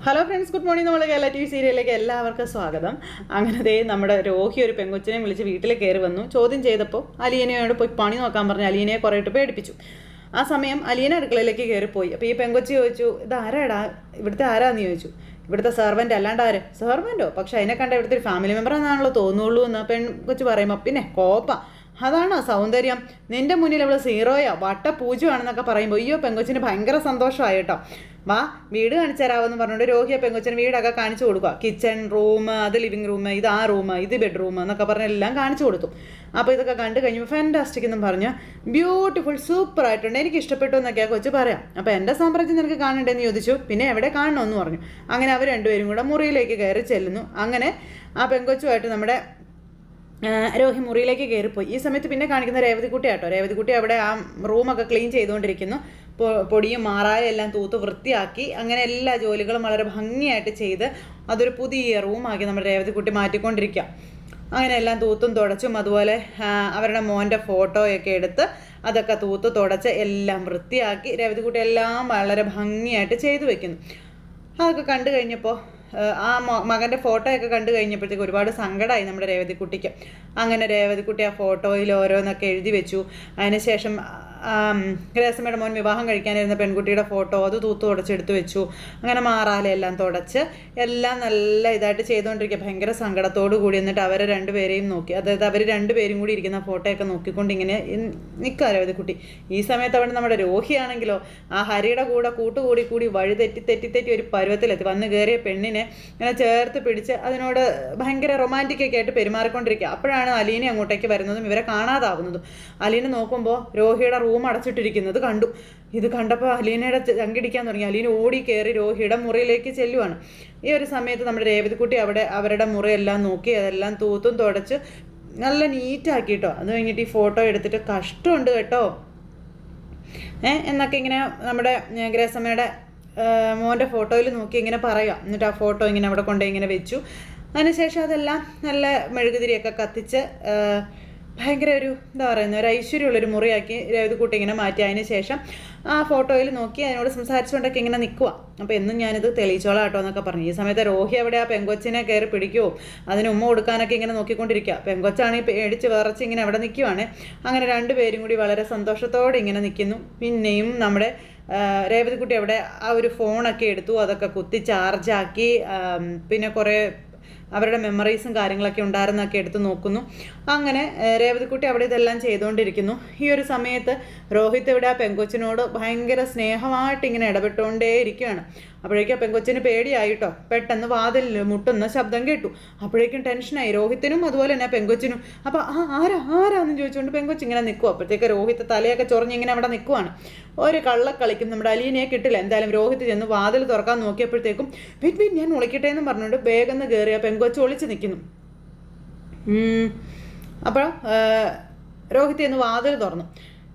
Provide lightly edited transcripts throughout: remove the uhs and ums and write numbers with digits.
Hello friends, good morning. നമ്മൾ Kerala TV സീരിയലിലേക്ക് എല്ലാവർക്കും സ്വാഗതം. അങ്ങനെ നമ്മുടെ രോഹി ഒരു പെങ്കൊച്ചിനെ വിളിച്ച് വീട്ടിൽ കയറി വന്നു. ചോദ്യം ചെയ്തപ്പോൾ അലീനയോട് പോയി പണി നോക്കാൻ പറഞ്ഞ് അലീനയെ കുറേ ഇട്ട് പേടിപ്പിച്ചു. ആ സമയം അലീന അടുക്കളയിലേക്ക് കയറിപ്പോയി. അപ്പോൾ ഈ പെങ്കൊച്ചി ചോദിച്ചു, ഇത് ആരാടാ, ഇവിടുത്തെ ആരാന്ന് ചോദിച്ചു. ഇവിടുത്തെ സെർവൻ്റ് അല്ലാണ്ട് ആര്? സെർവൻറ്റോ? പക്ഷെ അതിനെ കണ്ട ഇവിടുത്തെ ഒരു ഫാമിലി മെമ്പർ എന്നാണല്ലോ തോന്നുള്ളൂ എന്ന് പെൺകൊച്ച് പറയുമ്പോൾ പിന്നെ കോപ്പ, അതാണോ സൗന്ദര്യം? നിൻ്റെ മുന്നിൽ അവൾ സീറോയോ വട്ടപൂജയാണെന്നൊക്കെ പറയുമ്പോൾ അയ്യോ പെങ്കൊച്ചിന് ഭയങ്കര സന്തോഷമായി കേട്ടോ. വാ വീട് കാണിച്ചു തരാമെന്ന് പറഞ്ഞുകൊണ്ട് രോഹിയെ പെങ്കൊച്ചിന് വീടൊക്കെ കാണിച്ചു കൊടുക്കുക. കിച്ചൺ റൂം, അത് ലിവിങ് റൂം, ഇത് ആ റൂം, ഇത് ബെഡ്റൂം എന്നൊക്കെ പറഞ്ഞ് എല്ലാം കാണിച്ചു കൊടുത്തു. അപ്പോൾ ഇതൊക്കെ കണ്ടു കഴിഞ്ഞപ്പോൾ ഫാൻറ്റാസ്റ്റിക് എന്നും പറഞ്ഞ് ബ്യൂട്ടിഫുൾ സൂപ്പറായിട്ടുണ്ട്, എനിക്ക് ഇഷ്ടപ്പെട്ടു എന്നൊക്കെയാണ് കൊച്ചു പറയാം. അപ്പോൾ എൻ്റെ സാമ്രാജ്യം നിനക്ക് കാണണ്ടെന്ന് ചോദിച്ചു. പിന്നെ എവിടെ കാണണമെന്ന് പറഞ്ഞു. അങ്ങനെ അവർ രണ്ടുപേരും കൂടെ മുറിയിലേക്ക് കയറി ചെല്ലുന്നു. അങ്ങനെ ആ പെങ്കൊച്ചുമായിട്ട് നമ്മുടെ രോഹി മുറിയിലേക്ക് കയറിപ്പോയി. ഈ സമയത്ത് പിന്നെ കാണിക്കുന്ന രേവതിക്കുട്ടിയാട്ടോ. രേവതിക്കുട്ടി അവിടെ ആ റൂമൊക്കെ ക്ലീൻ ചെയ്തുകൊണ്ടിരിക്കുന്നു. പൊടിയും മാറായും എല്ലാം തൂത്ത് വൃത്തിയാക്കി അങ്ങനെ എല്ലാ ജോലികളും വളരെ ഭംഗിയായിട്ട് ചെയ്ത് അതൊരു പുതിയ റൂമാക്കി നമ്മുടെ രേവതിക്കുട്ടി മാറ്റിക്കൊണ്ടിരിക്കുക. അങ്ങനെ എല്ലാം തൂത്തും തുടച്ചും അതുപോലെ അവരുടെ മോൻ്റെ ഫോട്ടോയൊക്കെ എടുത്ത് അതൊക്കെ തൂത്ത് തുടച്ച് എല്ലാം വൃത്തിയാക്കി രേവതിക്കുട്ടി എല്ലാം വളരെ ഭംഗിയായിട്ട് ചെയ്തു വെക്കുന്നു. അതൊക്കെ കണ്ടു കഴിഞ്ഞപ്പോൾ ആ മകൻ്റെ ഫോട്ടോയൊക്കെ കണ്ടു കഴിഞ്ഞപ്പോഴത്തേക്ക് ഒരുപാട് സങ്കടമായി നമ്മുടെ രേവതിക്കുട്ടിക്ക്. അങ്ങനെ രേവതിക്കുട്ടി ആ ഫോട്ടോയിൽ ഓരോന്നൊക്കെ എഴുതി വെച്ചു. അതിനുശേഷം ഗ്രേസമ്മയുടെ മോൻ വിവാഹം കഴിക്കാനിരുന്ന പെൺകുട്ടിയുടെ ഫോട്ടോ അത് തൂത്ത് തുടച്ചെടുത്ത് വെച്ചു. അങ്ങനെ മാറാലെല്ലാം തുടച്ച് എല്ലാം നല്ല ഇതായിട്ട് ചെയ്തുകൊണ്ടിരിക്കുക, ഭയങ്കര സങ്കടത്തോടു കൂടി. എന്നിട്ട് അവരെ രണ്ടുപേരെയും നോക്കി, അതായത് അവർ രണ്ടുപേരും കൂടി ഇരിക്കുന്ന ഫോട്ടോയൊക്കെ നോക്കിക്കൊണ്ട് ഇങ്ങനെ നിൽക്കുക രേവതിക്കുട്ടി. ഈ സമയത്ത് അവിടെ നമ്മുടെ രോഹിയാണെങ്കിലോ ആ ഹരിയുടെ കൂടെ കൂട്ടുകൂടി വഴി തെറ്റി ഒരു പരുവത്തിലെത്തി. വന്ന് കയറിയ പെണ്ണിനെ ഇങ്ങനെ ചേർത്ത് പിടിച്ച് അതിനോട് ഭയങ്കര റൊമാൻറ്റിക്കൊക്കെ ആയിട്ട് പെരുമാറിക്കൊണ്ടിരിക്കുക. അപ്പോഴാണ് അലീന അങ്ങോട്ടേക്ക് വരുന്നതും ഇവരെ കാണാതാവുന്നതും. അലീന നോക്കുമ്പോൾ രോഹിയുടെ റൂം അടച്ചിട്ടിരിക്കുന്നത് കണ്ടു. ഇത് കണ്ടപ്പോൾ അലീനയുടെ ചങ്കിടിക്കാൻ തുടങ്ങി. അലീന ഓടി കയറി രോഹിയുടെ മുറിയിലേക്ക് ചെല്ലുവാണ്. ഈ ഒരു സമയത്ത് നമ്മുടെ രേവതിക്കുട്ടി അവിടെ അവരുടെ മുറിയെല്ലാം നോക്കി അതെല്ലാം തൂത്തും തുടച്ച് നല്ല നീറ്റാക്കി കേട്ടോ. അത് കഴിഞ്ഞിട്ട് ഈ ഫോട്ടോ എടുത്തിട്ട് കഷ്ടമുണ്ട് കേട്ടോ എന്നൊക്കെ ഇങ്ങനെ നമ്മുടെ ഗ്രേസമ്മയുടെ മോൻ്റെ ഫോട്ടോയിൽ നോക്കി ഇങ്ങനെ പറയുക. എന്നിട്ട് ആ ഫോട്ടോ ഇങ്ങനെ അവിടെ കൊണ്ടുപോയി ഇങ്ങനെ വെച്ചു. അതിനുശേഷം അതെല്ലാം നല്ല മെഴുകുതിരിയൊക്കെ കത്തിച്ച് ഭയങ്കര ഒരു എന്താ പറയുന്നത് ഒരു ഐശ്വര്യമുള്ളൊരു മുറിയാക്കി രേവതിക്കുട്ടി ഇങ്ങനെ മാറ്റി. അതിന് ശേഷം ആ ഫോട്ടോയിൽ നോക്കി അതിനോട് സംസാരിച്ചുകൊണ്ടൊക്കെ ഇങ്ങനെ നിൽക്കുക. അപ്പോൾ എന്നും ഞാനിത് തെളിയിച്ചോളാം കേട്ടോ എന്നൊക്കെ പറഞ്ഞു. ഈ സമയത്ത് രോഹി അവിടെ ആ പെങ്കൊച്ചിനെ കയറി പിടിക്കുമോ അതിന് ഉമ്മ കൊടുക്കാനൊക്കെ ഇങ്ങനെ നോക്കിക്കൊണ്ടിരിക്കുക. പെങ്കൊച്ചാണെങ്കിൽ പേടിച്ച് വിറച്ച് ഇങ്ങനെ അവിടെ നിൽക്കുവാണ്. അങ്ങനെ രണ്ടുപേരും കൂടി വളരെ സന്തോഷത്തോടെ ഇങ്ങനെ നിൽക്കുന്നു. പിന്നെയും നമ്മുടെ രേവതിക്കുട്ടി അവിടെ ആ ഒരു ഫോണൊക്കെ എടുത്തു, അതൊക്കെ കുത്തി ചാർജാക്കി പിന്നെ കുറേ അവരുടെ മെമ്മറീസും കാര്യങ്ങളൊക്കെ ഉണ്ടായിരുന്നൊക്കെ എടുത്ത് നോക്കുന്നു. അങ്ങനെ രേവതിക്കുട്ടി അവിടെ ഇതെല്ലാം ചെയ്തുകൊണ്ടിരിക്കുന്നു. ഈ ഒരു സമയത്ത് രോഹിത് ഇവിടെ ആ പെങ്കൊച്ചിനോട് ഭയങ്കര സ്നേഹമായിട്ട് ഇങ്ങനെ ഇടപെട്ടുകൊണ്ടേ ഇരിക്കുകയാണ്. അപ്പോഴേക്കും ആ പെങ്കൊച്ചിന് പേടിയായിട്ടോ. പെട്ടെന്ന് വാതിൽ മുട്ടുന്ന ശബ്ദം കേട്ടു. അപ്പോഴേക്കും ടെൻഷനായി രോഹിത്തിനും അതുപോലെ തന്നെ പെങ്കൊച്ചിനും. അപ്പോൾ ആരാന്ന് ചോദിച്ചുകൊണ്ട് പെങ്കൊച്ച് ഇങ്ങനെ നിൽക്കും. അപ്പോഴത്തേക്ക് രോഹിത്ത് തലയൊക്കെ ചൊറിഞ്ഞിങ്ങനെ അവിടെ നിൽക്കുവാണ്. ഒരു കള്ളക്കളിക്കും നമ്മുടെ അലീനയെ കിട്ടില്ല. എന്തായാലും രോഹിത്ത് ചെന്ന് വാതിൽ തുറക്കാൻ നോക്കിയപ്പോഴത്തേക്കും വെയിറ്റ് ഞാൻ ഒളിക്കട്ടെ എന്ന് പറഞ്ഞുകൊണ്ട് വേഗം കയറിയ പെങ്കൊച്ച് ഒളിച്ച് നിൽക്കുന്നു. അപ്പോൾ രോഹിത്ത് എന്ന് വാതിൽ തുറന്നു.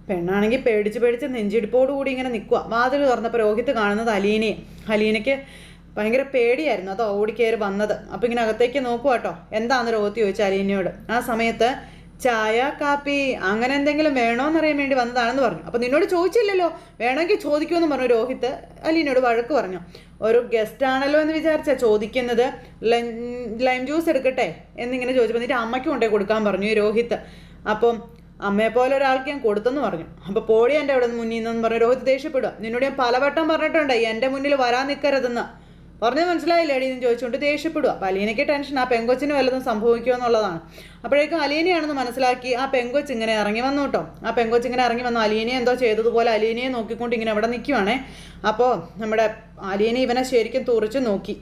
പെണ്ണാണെങ്കിൽ പേടിച്ച് നെഞ്ചിടിപ്പോടുകൂടി ഇങ്ങനെ നിൽക്കുക. വാതിൽ തുറന്നപ്പോൾ രോഹിത്ത് കാണുന്നത് അലീനയ്ക്ക് ഭയങ്കര പേടിയായിരുന്നു. അത് ഓടിക്കയറി വന്നത്. അപ്പോൾ ഇങ്ങനെ അകത്തേക്ക് നോക്കുക കേട്ടോ. എന്താണെന്ന് രോഹിത്ത് ചോദിച്ചു അലീനയോട്. ആ സമയത്ത് ചായ കാപ്പി അങ്ങനെ എന്തെങ്കിലും വേണോന്നറിയാൻ വേണ്ടി വന്നതാണെന്ന് പറഞ്ഞു. അപ്പോൾ നിന്നോട് ചോദിച്ചില്ലല്ലോ, വേണമെങ്കിൽ ചോദിക്കുമെന്ന് പറഞ്ഞു രോഹിത്ത് അലീനയോട് വഴക്ക് പറഞ്ഞു. ഒരു ഗസ്റ്റ് ആണല്ലോ എന്ന് വിചാരിച്ചാൽ ചോദിക്കുന്നത്. ലൈം ജ്യൂസ് എടുക്കട്ടെ എന്നിങ്ങനെ ചോദിച്ചു. എന്നിട്ട് അമ്മയ്ക്ക് കൊണ്ടേ കൊടുക്കാൻ പറഞ്ഞു രോഹിത്ത്. അപ്പം അമ്മയെപ്പോലെ ഒരാൾക്ക് ഞാൻ കൊടുത്തെന്ന് പറഞ്ഞു. അപ്പോൾ പോടി എൻ്റെ അവിടെ മുന്നിൽ നിന്നെന്ന് പറഞ്ഞു രോഹിത്ത് ദേഷ്യപ്പെടുക. നിന്നോട് ഞാൻ പലവട്ടം പറഞ്ഞിട്ടുണ്ട് എൻ്റെ മുന്നിൽ വരാൻ നിൽക്കരുതെന്ന്. പറഞ്ഞത് മനസ്സിലായില്ലേ അടി എന്ന് ചോദിച്ചുകൊണ്ട് ദേഷ്യപ്പെടുക. അപ്പോൾ അലീനയ്ക്ക് ടെൻഷൻ ആ പെങ്കൊച്ചിന് വല്ലതും സംഭവിക്കുമോ എന്നുള്ളതാണ്. അപ്പോഴേക്കും അലീനയാണെന്ന് മനസ്സിലാക്കി ആ പെങ്കൊച്ച് ഇങ്ങനെ ഇറങ്ങി വന്നു കേട്ടോ. ആ പെങ്കൊച്ച് ഇങ്ങനെ ഇറങ്ങി വന്നു. അലീനയെ എന്തോ ചെയ്തതുപോലെ അലീനയെ നോക്കിക്കൊണ്ട് ഇങ്ങനെ അവിടെ നിൽക്കുവാണേ. അപ്പോൾ നമ്മുടെ അലീന ഇവനെ ശരിക്കും തുറിച്ച് നോക്കി.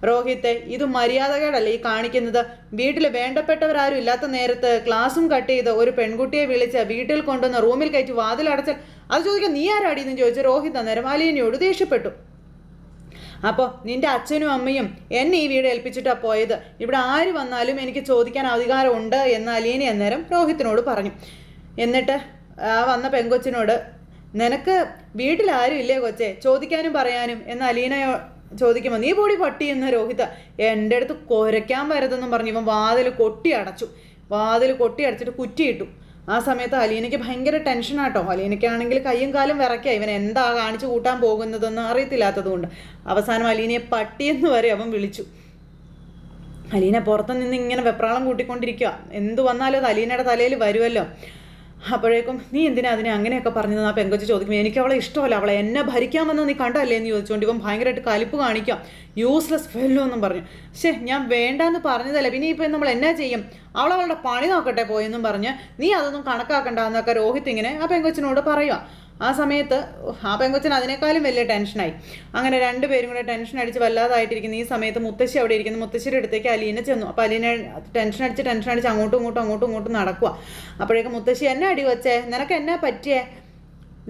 രോഹിത്തെ, ഇത് മര്യാദകേടല്ലേ ഈ കാണിക്കുന്നത്? വീട്ടിൽ വേണ്ടപ്പെട്ടവരാരും ഇല്ലാത്ത നേരത്ത് ക്ലാസ്സും കട്ട് ചെയ്ത് ഒരു പെൺകുട്ടിയെ വിളിച്ച് വീട്ടിൽ കൊണ്ടുവന്ന് റൂമിൽ കയറ്റി വാതിലടച്ചാൽ അത് ചോദിക്കാൻ നീ ആരാടിയെന്ന് ചോദിച്ചു രോഹിത് അന്നേരം അലീനയോട് ദേഷ്യപ്പെട്ടു. അപ്പോൾ നിൻ്റെ അച്ഛനും അമ്മയും എന്നെ ഈ വീട് ഏൽപ്പിച്ചിട്ടാണ് പോയത്. ഇവിടെ ആര് വന്നാലും എനിക്ക് ചോദിക്കാൻ അധികാരമുണ്ട് എന്ന് അലീന അന്നേരം രോഹിത്തിനോട് പറഞ്ഞു. എന്നിട്ട് ആ വന്ന പെങ്കൊച്ചിനോട് നിനക്ക് വീട്ടിലാരും ഇല്ലേ കൊച്ചേ ചോദിക്കാനും പറയാനും എന്ന് അലീന ചോദിക്കുമ്പോൾ നീ പൊടി പട്ടി എന്ന് രോഹിത് എൻ്റെ അടുത്ത് കുരയ്ക്കാൻ വരതെന്നും പറഞ്ഞു ഇവൻ വാതിൽ കൊട്ടി അടച്ചിട്ട് കുറ്റിയിട്ടു. ആ സമയത്ത് അലീനയ്ക്ക് ഭയങ്കര ടെൻഷനാട്ടോ. അലീനയ്ക്കാണെങ്കിൽ കയ്യും കാലും വിറയ്ക്കുക, ഇവൻ എന്താ കാണിച്ചു കൂട്ടാൻ പോകുന്നതെന്ന് അറിയത്തില്ലാത്തതുകൊണ്ട്. അവസാനം അലീനയെ പട്ടിയെന്ന് വരെ അവൻ വിളിച്ചു. അലീന പുറത്തു നിന്ന് ഇങ്ങനെ വെപ്രാളം കൂട്ടിക്കൊണ്ടിരിക്കുക. എന്തു വന്നാലും അത് അലീനയുടെ തലയിൽ വരുമല്ലോ. അപ്പോഴേക്കും നീ എന്തിനാ അതിനെ അങ്ങനെയൊക്കെ പറഞ്ഞതെന്ന് ആ പെങ്കൊച്ച് ചോദിക്കും. എനിക്ക് അവളെ ഇഷ്ടമല്ല, അവളെ എന്നെ ഭരിക്കാമെന്ന് നീ കണ്ടല്ലേ എന്ന് ചോദിച്ചുകൊണ്ട് ഇവൻ ഭയങ്കരമായിട്ട് കലിപ്പ് കാണിക്കാം. യൂസ്ലെസ് ഫെല്ലോ എന്നും പറഞ്ഞു. ഞാൻ വേണ്ടാന്ന് പറഞ്ഞതല്ലേ, പിന്നെ ഇപ്പം നമ്മൾ എന്നാ ചെയ്യും, അവളവളുടെ പണി നോക്കട്ടെ പോയെന്നും പറഞ്ഞ് നീ അതൊന്നും കണക്കാക്കണ്ട എന്നൊക്കെ രോഹിത് ഇങ്ങനെ ആ പെങ്കൊച്ചിനോട് പറയുക. ആ സമയത്ത് ആ പെങ്കൊച്ചിന് അതിനേക്കാളും വലിയ ടെൻഷനായി. അങ്ങനെ രണ്ടുപേരും കൂടെ ടെൻഷൻ അടിച്ച് വല്ലാതായിട്ടിരിക്കുന്നു. ഈ സമയത്ത് മുത്തശ്ശി അവിടെ ഇരിക്കുന്നു. മുത്തശ്ശിയുടെ അടുത്തേക്ക് അലീന ചെന്നു. അപ്പോൾ അലീന ടെൻഷൻ അടിച്ച് അങ്ങോട്ടും ഇങ്ങോട്ടും നടക്കുക. അപ്പോഴേക്കും മുത്തശ്ശി എന്നെ അടി വച്ചേ, നിനക്ക് എന്നാ പറ്റിയേ,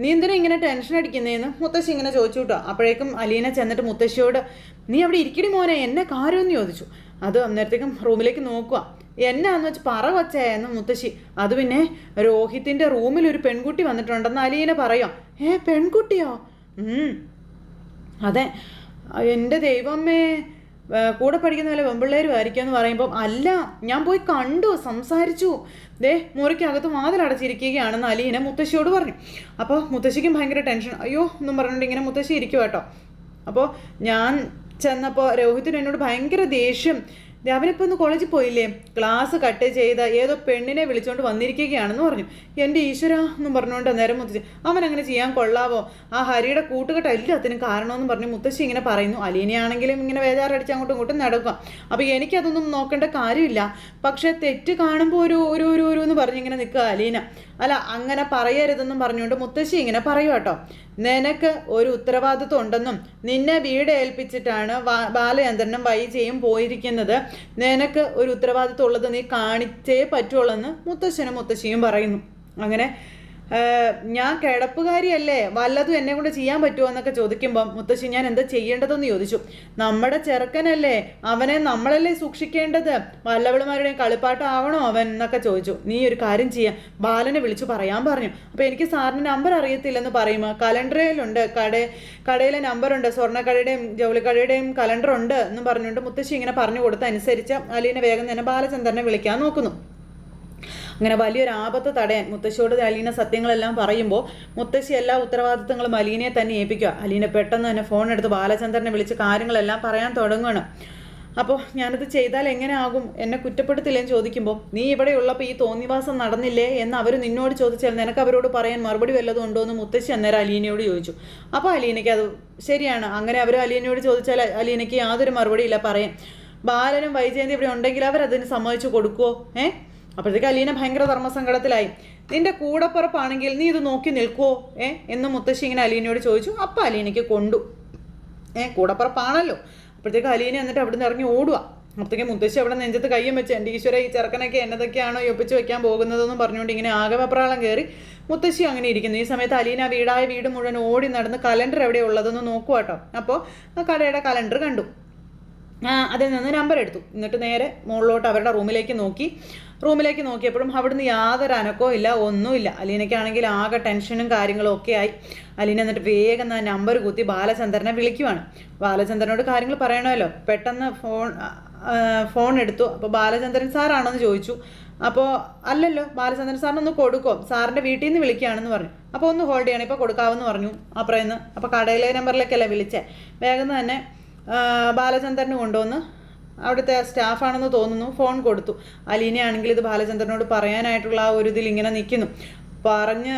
നീ എന്തിനാ ഇങ്ങനെ ടെൻഷൻ അടിക്കുന്നതെന്ന് മുത്തശ്ശി ഇങ്ങനെ ചോദിച്ചു കേട്ടോ. അപ്പോഴേക്കും അലീന ചെന്നിട്ട് മുത്തശ്ശിയോട് നീ അവിടെ ഇരിക്കടി മോനെ, എന്നെ കാര്യമെന്ന് ചോദിച്ചു. അത് അന്നേരത്തേക്കും റൂമിലേക്ക് നോക്കുക. എന്നാന്ന് വെച്ച് പറ വച്ചേ എന്ന് മുത്തശ്ശി. അത് പിന്നെ രോഹിത്തിൻ്റെ റൂമിൽ ഒരു പെൺകുട്ടി വന്നിട്ടുണ്ടെന്ന് അലീന പറയാം. പെൺകുട്ടിയോ? അതെ. എൻ്റെ ദൈവമേ, കൂടെ പഠിക്കുന്ന പോലെ പെൺപിള്ളേരും ആയിരിക്കുമെന്ന് പറയുമ്പം അല്ല, ഞാൻ പോയി കണ്ടു, സംസാരിച്ചു, മുറിക്കകത്ത് വാതിലടച്ചിരിക്കുകയാണെന്ന് അലീന മുത്തശ്ശിയോട് പറഞ്ഞു. അപ്പോൾ മുത്തശ്ശിക്കും ഭയങ്കര ടെൻഷൻ. അയ്യോ എന്നും പറഞ്ഞിട്ട് ഇങ്ങനെ മുത്തശ്ശി ഇരിക്കും കേട്ടോ. അപ്പോൾ ഞാൻ ചെന്നപ്പോൾ രോഹിത്തിന് എന്നോട് ഭയങ്കര ദേഷ്യം. അവനിപ്പോൾ ഒന്ന് കോളേജിൽ പോയില്ലേ, ക്ലാസ് കട്ട് ചെയ്ത ഏതോ പെണ്ണിനെ വിളിച്ചുകൊണ്ട് വന്നിരിക്കുകയാണെന്ന് പറഞ്ഞു. എൻ്റെ ഈശ്വര എന്നും പറഞ്ഞുകൊണ്ട് നേരം മുത്തശ്ശി, അവൻ അങ്ങനെ ചെയ്യാൻ കൊള്ളാവോ, ആ ഹരിയുടെ കൂട്ടുകെട്ട് എല്ലാത്തിനും കാരണമെന്ന് പറഞ്ഞു മുത്തശ്ശി ഇങ്ങനെ പറയുന്നു. അലീനയാണെങ്കിലും ഇങ്ങനെ വേദാറടിച്ച് അങ്ങോട്ടും ഇങ്ങോട്ടും നടക്കുക. അപ്പോൾ എനിക്കതൊന്നും നോക്കേണ്ട കാര്യമില്ല, പക്ഷേ തെറ്റ് കാണുമ്പോൾ ഒരു എന്ന് പറഞ്ഞിങ്ങനെ നിൽക്കുക അലീന. അല്ല, അങ്ങനെ പറയരുതെന്നും പറഞ്ഞുകൊണ്ട് മുത്തശ്ശി ഇങ്ങനെ പറയുക കേട്ടോ. നിനക്ക് ഒരു ഉത്തരവാദിത്വം ഉണ്ടെന്നും നിന്നെ വീട് ഏൽപ്പിച്ചിട്ടാണ് ബാലചന്ദ്രനും വൈജയും പോയിരിക്കുന്നത്, നിനക്ക് ഒരു ഉത്തരവാദിത്വം ഉള്ളത് നീ കാണിച്ചേ പറ്റുള്ളൂ മുത്തശ്ശിയും പറയുന്നു. അങ്ങനെ ഞാൻ കിടപ്പുകാരിയല്ലേ, വല്ലതും എന്നെ കൊണ്ട് ചെയ്യാൻ പറ്റുമോ എന്നൊക്കെ ചോദിക്കുമ്പം മുത്തശ്ശി ഞാൻ എന്താ ചെയ്യേണ്ടതെന്ന് ചോദിച്ചു. നമ്മുടെ ചെറുക്കനല്ലേ, അവനെ നമ്മളല്ലേ സൂക്ഷിക്കേണ്ടത്, വല്ലവളുമാരുടെയും കളിപ്പാട്ടാവണോ അവൻ എന്നൊക്കെ ചോദിച്ചു. നീ ഒരു കാര്യം ചെയ്യാം, ബാലനെ വിളിച്ചു പറയാൻ പറഞ്ഞു. അപ്പോൾ എനിക്ക് സാറിന് നമ്പർ അറിയത്തില്ലെന്ന് പറയുമ്പോൾ കലണ്ടറിലുണ്ട്, കടയിലെ നമ്പറുണ്ട്, സ്വർണ്ണക്കടയുടെയും ജൗളിക്കടയുടെയും കലണ്ടറുണ്ട് എന്നും പറഞ്ഞുകൊണ്ട് മുത്തശ്ശി ഇങ്ങനെ പറഞ്ഞു കൊടുത്തനുസരിച്ച് അലീന വേഗം തന്നെ ബാലചന്ദ്രനെ വിളിക്കാൻ നോക്കുന്നു. അങ്ങനെ വലിയൊരു ആപത്ത് തടയാൻ മുത്തശ്ശിയോട് അലീന സത്യങ്ങളെല്ലാം പറയുമ്പോൾ മുത്തശ്ശി എല്ലാ ഉത്തരവാദിത്തങ്ങളും അലീനയെ തന്നെ ഏൽപ്പിക്കുക. അലീന പെട്ടെന്ന് തന്നെ ഫോൺ എടുത്ത് ബാലചന്ദ്രനെ വിളിച്ച് കാര്യങ്ങളെല്ലാം പറയാൻ തുടങ്ങുകയാണ്. അപ്പോൾ ഞാനത് ചെയ്താൽ എങ്ങനെ ആകും, എന്നെ കുറ്റപ്പെടുത്തില്ലെന്ന് ചോദിക്കുമ്പോൾ നീ ഇവിടെ ഉള്ളപ്പോൾ ഈ തോന്നിവാസം നടന്നില്ലേ എന്ന് അവർ നിന്നോട് ചോദിച്ചാൽ നിനക്ക് അവരോട് പറയാൻ മറുപടി വല്ലതും ഉണ്ടോ എന്ന് മുത്തശ്ശി അന്നേരം അലീനയോട് ചോദിച്ചു. അപ്പോൾ അലീനയ്ക്ക് അത് ശരിയാണ്, അങ്ങനെ അവർ അലീനയോട് ചോദിച്ചാൽ അലീനയ്ക്ക് യാതൊരു മറുപടിയില്ല പറയാൻ. ബാലനും വൈജയന്തി ഇവിടെ ഉണ്ടെങ്കിൽ അവരതിന് സമ്മതിച്ചു കൊടുക്കുമോ? അപ്പോഴത്തേക്ക് അലീന ഭയങ്കര ധർമ്മസങ്കടത്തിലായി. നിന്റെ കൂടപ്പുറപ്പാണെങ്കിൽ നീ ഇത് നോക്കി നിൽക്കുമോ എന്ന് മുത്തശ്ശി ഇങ്ങനെ അലീനയോട് ചോദിച്ചു. അപ്പം അലീനയ്ക്ക് കൊണ്ടു. കൂടപ്പുറപ്പാണല്ലോ. അപ്പോഴത്തേക്ക് അലീന എന്നിട്ട് അവിടെ നിന്ന് ഇറങ്ങി ഓടുക. അപ്പോഴത്തേക്ക് മുത്തശ്ശി അവിടെ നെഞ്ചത്ത് കയ്യും വെച്ച് എൻ്റെ ഈശ്വര ഈ ചെറുക്കനൊക്കെ എന്നതൊക്കെയാണോ ഒപ്പിച്ച് വെക്കാൻ പോകുന്നതെന്നും പറഞ്ഞുകൊണ്ട് ഇങ്ങനെ ആകെ വെപ്രാളം കയറി മുത്തശ്ശി അങ്ങനെ ഇരിക്കുന്നു. ഈ സമയത്ത് അലീന വീട് മുഴുവൻ ഓടി നടന്ന് കലണ്ടർ എവിടെ ഉള്ളതെന്ന് നോക്കുക കേട്ടോ. അപ്പോൾ ആ കടയുടെ കലണ്ടർ കണ്ടു. അതിൽ നിന്ന് നമ്പർ എടുത്തു. എന്നിട്ട് നേരെ മുകളിലോട്ട് അവരുടെ റൂമിലേക്ക് നോക്കിയപ്പോഴും അവിടുന്ന് യാതൊരു അനക്കവും ഇല്ല, ഒന്നുമില്ല. അലീനയ്ക്കാണെങ്കിൽ ആകെ ടെൻഷനും കാര്യങ്ങളും ഒക്കെ ആയി. അലീന എന്നിട്ട് വേഗം ആ നമ്പർ കുത്തി ബാലചന്ദ്രനെ വിളിക്കുവാണ്. ബാലചന്ദ്രനോട് കാര്യങ്ങൾ പറയണമല്ലോ. പെട്ടെന്ന് ഫോൺ എടുത്തു. അപ്പോൾ ബാലചന്ദ്രൻ സാറാണെന്ന് ചോദിച്ചു. അപ്പോൾ അല്ലല്ലോ, ബാലചന്ദ്രൻ സാറിനൊന്ന് കൊടുക്കോ, സാറിൻ്റെ വീട്ടിൽ നിന്ന് വിളിക്കുകയാണെന്ന് പറഞ്ഞു. അപ്പോൾ ഒന്ന് ഹോൾഡ് ചെയ്യണം, ഇപ്പോൾ കൊടുക്കാമെന്ന് പറഞ്ഞു. അപ്പുറന്ന് അപ്പോൾ കടയിലെ നമ്പറിലേക്കല്ലേ വിളിച്ചേ. വേഗം തന്നെ ബാലചന്ദ്രന് കൊണ്ടുവന്ന് അവിടുത്തെ സ്റ്റാഫാണെന്ന് തോന്നുന്നു ഫോൺ കൊടുത്തു. അലീനയാണെങ്കിൽ ഇത് ബാലചന്ദ്രനോട് പറയാനായിട്ടുള്ള ആ ഒരു ഇതിൽ ഇങ്ങനെ നിൽക്കുന്നു. പറഞ്ഞ്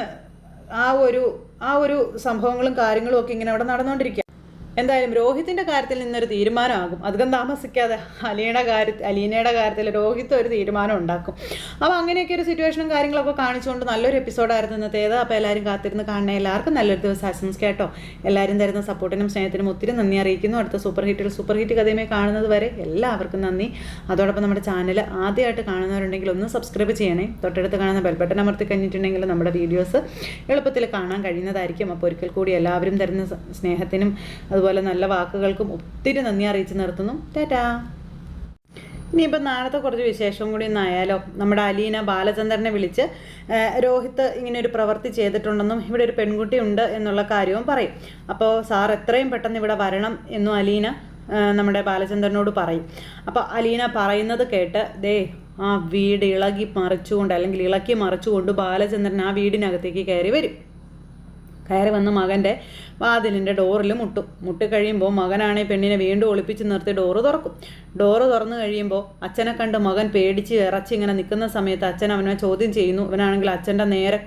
ആ ഒരു സംഭവങ്ങളും കാര്യങ്ങളും ഒക്കെ ഇങ്ങനെ അവിടെ നടന്നുകൊണ്ടിരിക്കുക. എന്തായാലും രോഹിത്തിൻ്റെ കാര്യത്തിൽ നിന്നൊരു തീരുമാനമാകും. അധികം താമസിക്കാതെ അലീനയുടെ കാര്യത്തിൽ രോഹിത്ത് ഒരു തീരുമാനം ഉണ്ടാക്കും. അപ്പോൾ അങ്ങനെയൊക്കെ ഒരു സിറ്റുവേഷനും കാര്യങ്ങളൊക്കെ കാണിച്ചുകൊണ്ട് നല്ലൊരു എപ്പിസോഡായിരുന്നു ഇന്നത്തേത്. അപ്പോൾ എല്ലാവരും കാത്തിരുന്ന് കാണണേ. എല്ലാവർക്കും നല്ലൊരു ദിവസം ആശംസിക്കാട്ടോ. എല്ലാവരും തരുന്ന സപ്പോർട്ടിനും സ്നേഹത്തിനും ഒത്തിരി നന്ദി അറിയിക്കുന്നു. അടുത്ത സൂപ്പർ ഹിറ്റ് കഥയുമായി കാണുന്നത് വരെ എല്ലാവർക്കും നന്ദി. അതോടൊപ്പം നമ്മുടെ ചാനൽ ആദ്യമായിട്ട് കാണുന്നവരുണ്ടെങ്കിൽ ഒന്ന് സബ്സ്ക്രൈബ് ചെയ്യണേ. തൊട്ടടുത്ത് കാണുന്ന ബെൽ ബട്ടൺ അമർത്തി കഴിഞ്ഞിട്ടുണ്ടെങ്കിൽ നമ്മുടെ വീഡിയോസ് എളുപ്പത്തിൽ കാണാൻ കഴിയുന്നതായിരിക്കും. അപ്പോൾ ഒരിക്കൽ കൂടി എല്ലാവരും തരുന്ന സ്നേഹത്തിനും അതുപോലെ നല്ല വാക്കുകൾക്കും ഒത്തിരി നന്ദി അറിയിച്ച് നിർത്തുന്നു. ടാറ്റാ. ഇനിയിപ്പോൾ നാളത്തെ കുറച്ച് വിശേഷം കൂടി ഒന്നായാലോ. നമ്മുടെ അലീന ബാലചന്ദ്രനെ വിളിച്ച് രോഹിത്ത് ഇങ്ങനെ ഒരു പ്രവൃത്തി ചെയ്തിട്ടുണ്ടെന്നും ഇവിടെ ഒരു പെൺകുട്ടി ഉണ്ട് എന്നുള്ള കാര്യവും പറയും. അപ്പോൾ സാർ എത്രയും പെട്ടെന്ന് ഇവിടെ വരണം എന്നും അലീന നമ്മുടെ ബാലചന്ദ്രനോട് പറയും. അപ്പോൾ അലീന പറയുന്നത് കേട്ട് ആ വീട് ഇളകി മറിച്ചുകൊണ്ട് അല്ലെങ്കിൽ ഇളക്കി മറിച്ചുകൊണ്ട് ബാലചന്ദ്രൻ ആ വീടിനകത്തേക്ക് കയറി വരും. കയറി വന്ന് മകൻ്റെ വാതിലിൻ്റെ ഡോറിൽ മുട്ടിക്കഴിയുമ്പോൾ മകനാണെങ്കിൽ പെണ്ണിനെ വീണ്ടും ഒളിപ്പിച്ച് നിർത്തി ഡോറ് തുറക്കും. ഡോറ് തുറന്നു കഴിയുമ്പോൾ അച്ഛനെ കണ്ട് മകൻ പേടിച്ച് ഇറച്ചി ഇങ്ങനെ നിൽക്കുന്ന സമയത്ത് അച്ഛൻ അവനെ ചോദ്യം ചെയ്യുന്നു. ഇവനാണെങ്കിൽ അച്ഛൻ്റെ നേരെ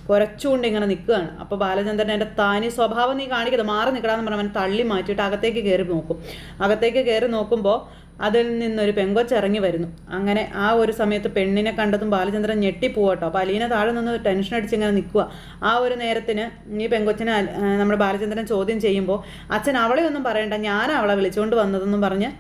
കുരച്ചുകൊണ്ട് ഇങ്ങനെ നിൽക്കുകയാണ്. അപ്പോൾ ബാലചന്ദ്രൻ എൻ്റെ തനി സ്വഭാവം നീ കാണിക്കരുത്, മാറി നിൽക്കണമെന്ന് പറഞ്ഞാൽ അവൻ തള്ളി മാറ്റിയിട്ട് അകത്തേക്ക് കയറി നോക്കും. അകത്തേക്ക് കയറി നോക്കുമ്പോൾ അതിൽ നിന്നൊരു പെങ്കൊച്ചിറങ്ങി വരുന്നു. അങ്ങനെ ആ ഒരു സമയത്ത് പെണ്ണിനെ കണ്ടതും ബാലചന്ദ്രൻ ഞെട്ടിപ്പോട്ടോ. അപ്പോൾ അലീന താഴെ നിന്ന് ടെൻഷൻ അടിച്ച് ഇങ്ങനെ നിൽക്കുക. ആ ഒരു നേരത്തിന് ഈ പെങ്കൊച്ചിനെ നമ്മുടെ ബാലചന്ദ്രൻ ചോദ്യം ചെയ്യുമ്പോൾ അച്ഛൻ അവളെ ഒന്നും പറയണ്ട, ഞാൻ അവളെ വിളിച്ചുകൊണ്ട് വന്നതെന്നും പറഞ്ഞ്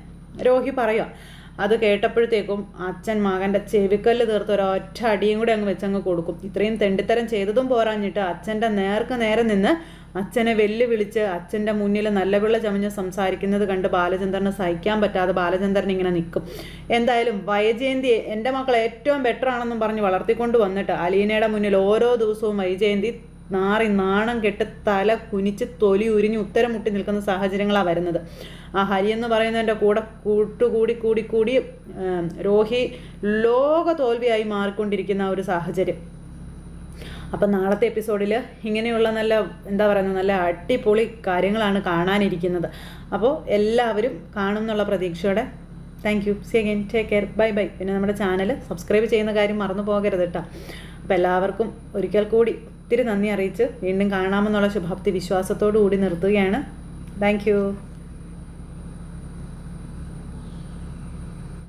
രോഹി പറയുക. അത് കേട്ടപ്പോഴത്തേക്കും അച്ഛൻ മകൻ്റെ ചെവിക്കല്ല് തീർത്ത് ഒരൊറ്റ അടിയും കൂടി അങ്ങ് വെച്ചങ്ങ് കൊടുക്കും. ഇത്രയും തെണ്ടിത്തരം ചെയ്തതും പോരാഞ്ഞിട്ട് അച്ഛൻ്റെ നേരെ നിന്ന് അച്ഛനെ വെല്ലുവിളിച്ച് അച്ഛൻ്റെ മുന്നിൽ നല്ല പിള്ള ചമഞ്ഞ് സംസാരിക്കുന്നത് കണ്ട് ബാലചന്ദ്രന് സഹിക്കാൻ പറ്റാതെ ബാലചന്ദ്രൻ ഇങ്ങനെ നിൽക്കും. എന്തായാലും വൈജയന്തിയെ എൻ്റെ മക്കൾ ഏറ്റവും ബെറ്റർ ആണെന്നും പറഞ്ഞ് വളർത്തിക്കൊണ്ട് വന്നിട്ട് അലീനയുടെ മുന്നിൽ ഓരോ ദിവസവും വൈജയന്തി നാണം കെട്ട് തല കുനിച്ച് തൊലി ഉരിഞ്ഞ് ഉത്തരം മുട്ടി നിൽക്കുന്ന സാഹചര്യങ്ങളാണ് വരുന്നത്. ആ ഹരി എന്ന് പറയുന്നതിൻ്റെ കൂടി രോഹി ലോക തോൽവിയായി മാറിക്കൊണ്ടിരിക്കുന്ന ഒരു സാഹചര്യം. അപ്പം നാളത്തെ എപ്പിസോഡിൽ ഇങ്ങനെയുള്ള നല്ല അടിപൊളി കാര്യങ്ങളാണ് കാണാനിരിക്കുന്നത്. അപ്പോൾ എല്ലാവരും കാണുമെന്നുള്ള പ്രതീക്ഷയോടെ thank you. C again, take care, bye bye. പിന്നെ നമ്മുടെ ചാനൽ സബ്സ്ക്രൈബ് ചെയ്യുന്ന കാര്യം മറന്നു പോകരുത് കേട്ടോ. അപ്പോൾ എല്ലാവർക്കും ഒരിക്കൽ കൂടി ഒത്തിരി നന്ദി അറിയിച്ച് വീണ്ടും കാണാമെന്നുള്ള ശുഭാപ്തി വിശ്വാസത്തോടു കൂടി നിർത്തുകയാണ്. Thank you.